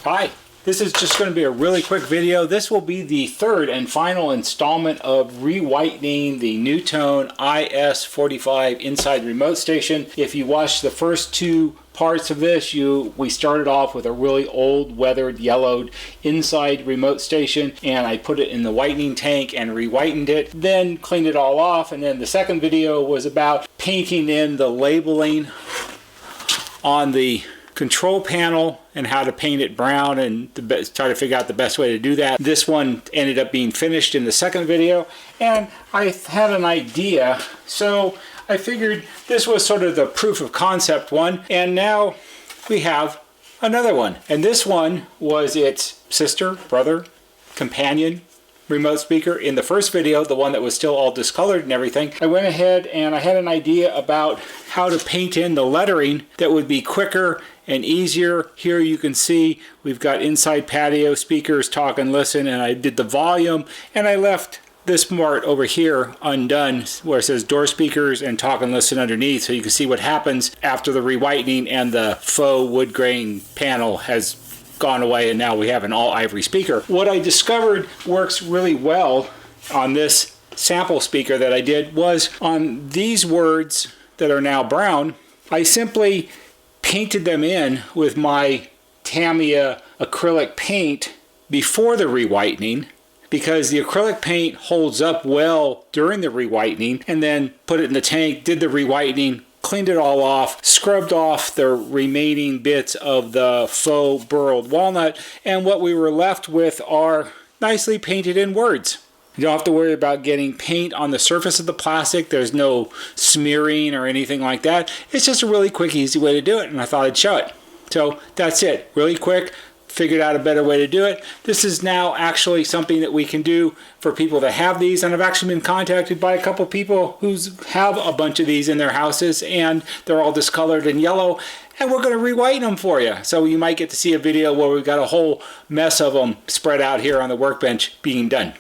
Hi, this is just going to be a really quick video. This will be the third and final installment of re-whitening the NuTone IS45 inside remote station. If you watched the first two parts of this, we started off with a really old, weathered, yellowed inside remote station, and I put it in the whitening tank and re-whitened it, then cleaned it all off. And then the second video was about painting in the labeling on the control panel and how to paint it brown and try to figure out the best way to do that. This one ended up being finished in the second video, and I had an idea, so I figured this was sort of the proof of concept one, and now we have another one. And this one was its sister, brother, companion remote speaker. In the first video, the one that was still all discolored and everything, I went ahead and I had an idea about how to paint in the lettering that would be quicker and easier. Here you can see we've got inside patio speakers, talk and listen, and I did the volume, and I left this part over here undone where it says door speakers and talk and listen underneath, so you can see what happens after the re-whitening and the faux wood grain panel has gone away, and now we have an all ivory speaker. What I discovered works really well on this sample speaker that I did was on these words that are now brown, I simply painted them in with my Tamiya acrylic paint before the re-whitening, because the acrylic paint holds up well during the re-whitening, and then put it in the tank, did the re-whitening, cleaned it all off, scrubbed off the remaining bits of the faux burled walnut, and what we were left with are nicely painted in words. You don't have to worry about getting paint on the surface of the plastic. There's no smearing or anything like that. It's just a really quick, easy way to do it, and I thought I'd show it. So that's it. Really quick. Figured out a better way to do it. This is now actually something that we can do for people that have these, and I've actually been contacted by a couple people who have a bunch of these in their houses, and they're all discolored and yellow, and we're going to re-whiten them for you. So you might get to see a video where we've got a whole mess of them spread out here on the workbench being done.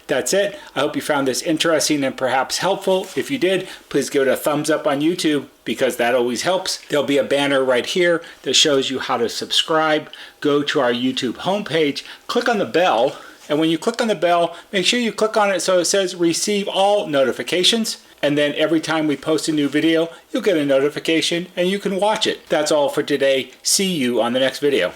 That's it. I hope you found this interesting and perhaps helpful. If you did, please give it a thumbs up on YouTube, because that always helps. There'll be a banner right here that shows you how to subscribe. Go to our YouTube homepage, click on the bell, and when you click on the bell, make sure you click on it so it says receive all notifications, and then every time we post a new video, you'll get a notification and you can watch it. That's all for today. See you on the next video.